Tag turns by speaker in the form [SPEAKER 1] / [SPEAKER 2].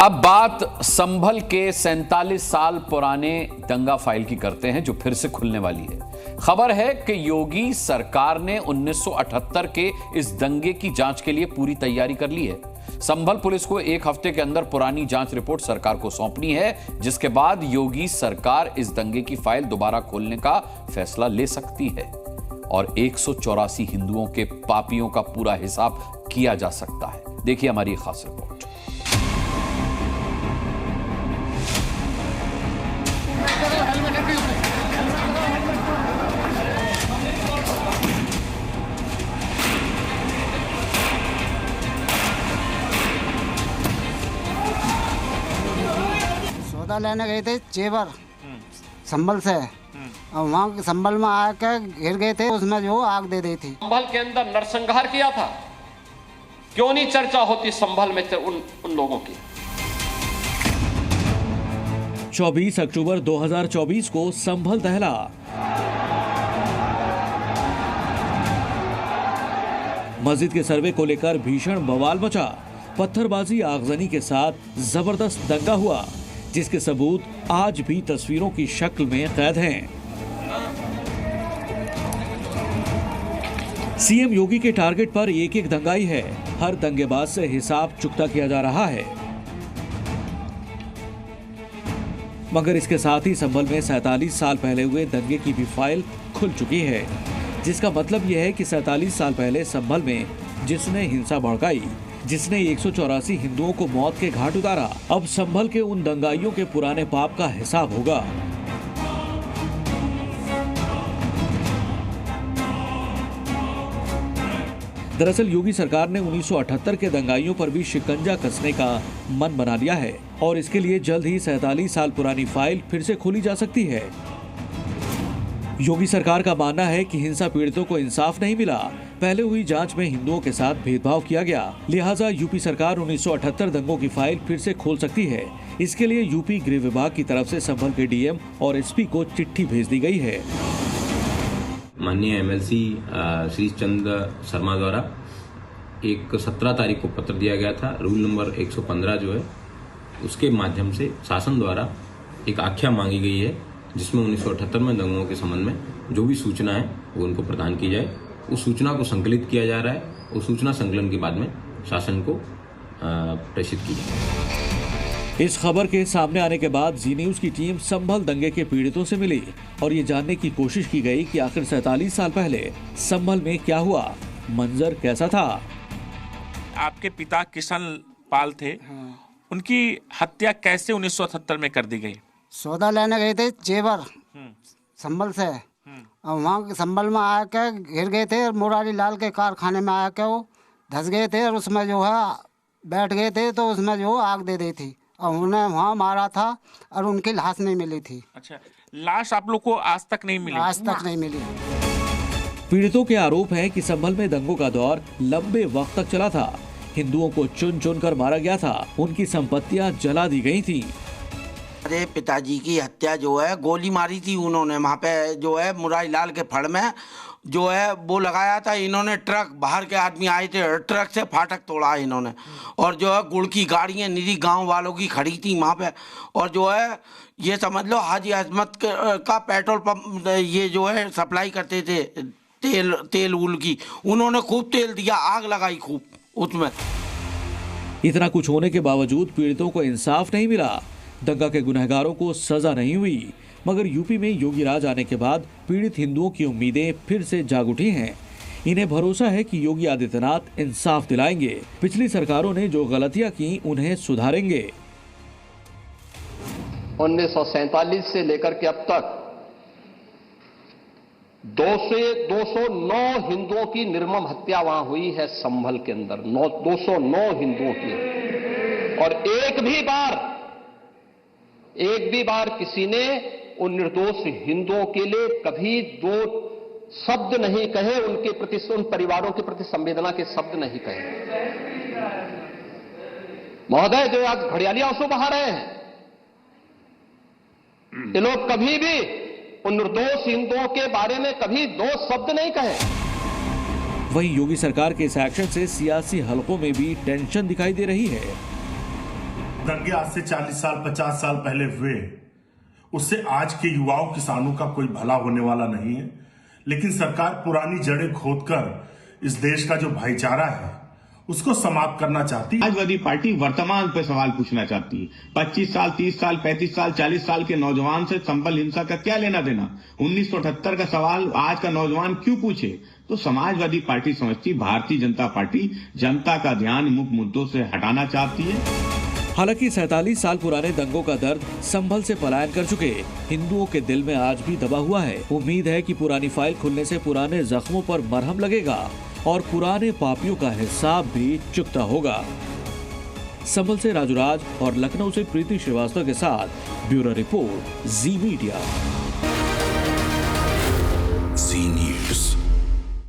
[SPEAKER 1] अब बात संभल के 47 साल पुराने दंगा फाइल की करते हैं जो फिर से खुलने वाली है। खबर है कि योगी सरकार ने 1978 के इस दंगे की जांच के लिए पूरी तैयारी कर ली है। संभल पुलिस को एक हफ्ते के अंदर पुरानी जांच रिपोर्ट सरकार को सौंपनी है, जिसके बाद योगी सरकार इस दंगे की फाइल दोबारा खोलने का फैसला ले सकती है और 184 हिंदुओं के पापियों का पूरा हिसाब किया जा सकता है। देखिए हमारी खास रिपोर्ट।
[SPEAKER 2] सौदा लेने गए थे चेवर संभल से, और वहाँ संभल में आकर घिर गए थे, उसमें जो आग दे दी थी।
[SPEAKER 3] संभल के अंदर नरसंहार किया था, क्यों नहीं चर्चा होती संभल में उन लोगों की।
[SPEAKER 4] 24 अक्टूबर 2024 को संभल दहला। मस्जिद के सर्वे को लेकर भीषण बवाल मचा। पत्थरबाजी आगजनी के साथ जबरदस्त दंगा हुआ, जिसके सबूत आज भी तस्वीरों की शक्ल में कैद हैं। सीएम योगी के टारगेट पर एक एक दंगाई है। हर दंगेबाज से हिसाब चुकता किया जा रहा है। मगर इसके साथ ही संभल में 47 साल पहले हुए दंगे की भी फाइल खुल चुकी है, जिसका मतलब यह है कि 47 साल पहले संभल में जिसने हिंसा भड़काई, जिसने 184 हिंदुओं को मौत के घाट उतारा, अब संभल के उन दंगाइयों के पुराने पाप का हिसाब होगा। दरअसल योगी सरकार ने 1978 के दंगाइयों पर भी शिकंजा कसने का मन बना लिया है और इसके लिए जल्द ही 47 साल पुरानी फाइल फिर से खोली जा सकती है। योगी सरकार का मानना है कि हिंसा पीड़ितों को इंसाफ नहीं मिला। पहले हुई जांच में हिंदुओं के साथ भेदभाव किया गया, लिहाजा यूपी सरकार 1978 दंगों की फाइल फिर से खोल सकती है। इसके लिए यूपी गृह विभाग की तरफ से संभल के डीएम और एसपी को चिट्ठी भेज दी गई है।
[SPEAKER 5] माननीय एमएलसी श्री चंद्र शर्मा द्वारा एक 17 तारीख को पत्र दिया गया था। रूल नंबर 115 जो है उसके माध्यम से शासन द्वारा एक आख्या मांगी गई है, जिसमें 1978 में दंगों के संबंध में जो भी सूचना है वो उनको प्रदान की जाए। उस सूचना को संकलित किया जा रहा है। उस सूचना संकलन के बाद में शासन को प्रेषित की जाए।
[SPEAKER 4] इस खबर के सामने आने के बाद जी न्यूज की टीम संभल दंगे के पीड़ितों से मिली और ये जानने की कोशिश की गई कि आखिर 47 साल पहले संभल में क्या हुआ, मंजर कैसा था।
[SPEAKER 6] आपके पिता किशन पाल थे, उनकी हत्या कैसे 1978 में कर दी गई?
[SPEAKER 2] सौदा लेने गए थे चेवर संभल से, और वहाँ संभल में आकर घिर गए थे और मुरारी लाल के कारखाने में आकर वो धंस गए थे और उसमें जो है बैठ गए थे, तो उसमें जो आग दे दी थी और उन्हें वहाँ मारा था और उनकी लाश नहीं मिली थी।
[SPEAKER 6] अच्छा, लाश आप लोग को आज तक नहीं मिली?
[SPEAKER 2] आज तक नहीं मिली।
[SPEAKER 4] पीड़ितों के आरोप है कि संभल में दंगों का दौर लंबे वक्त तक चला था। हिंदुओं को चुन चुन कर मारा गया था, उनकी संपत्तियां जला दी गई थी।
[SPEAKER 7] अरे पिताजी की हत्या जो है गोली मारी थी उन्होंने, वहाँ पे जो है मुरारी लाल के फड़ में जो है वो लगाया था। इन्होंने ट्रक, बाहर के आदमी आए थे, ट्रक से फाटक तोड़ा इन्होंने, और जो है गुड़ की गाड़ियाँ निरी गांव वालों की खड़ी थी वहाँ पे, और जो है ये समझ लो हाजी अजमत का पेट्रोल पंप ये जो है सप्लाई करते थे तेल उल की, उन्होंने खूब तेल दिया, आग लगाई खूब उसमें।
[SPEAKER 4] इतना कुछ होने के बावजूद पीड़ितों को इंसाफ नहीं मिला। दंगा के गुनहगारों को सजा नहीं हुई। मगर यूपी में योगी राज आने के बाद पीड़ित हिंदुओं की उम्मीदें फिर से जाग उठी हैं। इन्हें भरोसा है कि योगी आदित्यनाथ इंसाफ दिलाएंगे। पिछली सरकारों ने जो गलतियां की उन्हें सुधारेंगे।
[SPEAKER 3] 1947 से लेकर के अब तक 209 हिंदुओं की निर्मम हत्या वहां हुई है संभल के अंदर, 209 हिंदुओं की, और एक भी बार किसी ने उन निर्दोष हिंदुओं के लिए कभी दो शब्द नहीं कहे, उनके प्रति, उन परिवारों के प्रति संवेदना के शब्द नहीं कहे। महोदय, जो आज घड़ियाली आंसू बहा रहे हैं, ये लोग कभी भी उन निर्दोष हिंदुओं के बारे में कभी दो शब्द नहीं कहे।
[SPEAKER 4] वहीं योगी सरकार के इस एक्शन से सियासी हलकों में भी टेंशन दिखाई दे रही है।
[SPEAKER 8] दंगे आज से 40 साल 50 साल पहले हुए, उससे आज के युवाओं किसानों का कोई भला होने वाला नहीं है। लेकिन सरकार पुरानी जड़ें खोदकर इस देश का जो भाईचारा है उसको समाप्त करना चाहती है।
[SPEAKER 9] समाजवादी पार्टी वर्तमान पे सवाल पूछना चाहती है। 25 साल 30 साल 35 साल 40 साल के नौजवान से संबल हिंसा का क्या लेना देना? 1978 का सवाल आज का नौजवान क्यों पूछे? तो समाजवादी पार्टी समझती भारतीय जनता पार्टी जनता का ध्यान मुख्य मुद्दों से हटाना चाहती है।
[SPEAKER 4] हालांकि 47 साल पुराने दंगों का दर्द संभल से पलायन कर चुके हिंदुओं के दिल में आज भी दबा हुआ है। उम्मीद है कि पुरानी फाइल खुलने से पुराने जख्मों पर मरहम लगेगा और पुराने पापियों का हिसाब भी चुकता होगा। संभल से राजू राज और लखनऊ से प्रीति श्रीवास्तव के साथ ब्यूरो रिपोर्ट, जी मीडिया।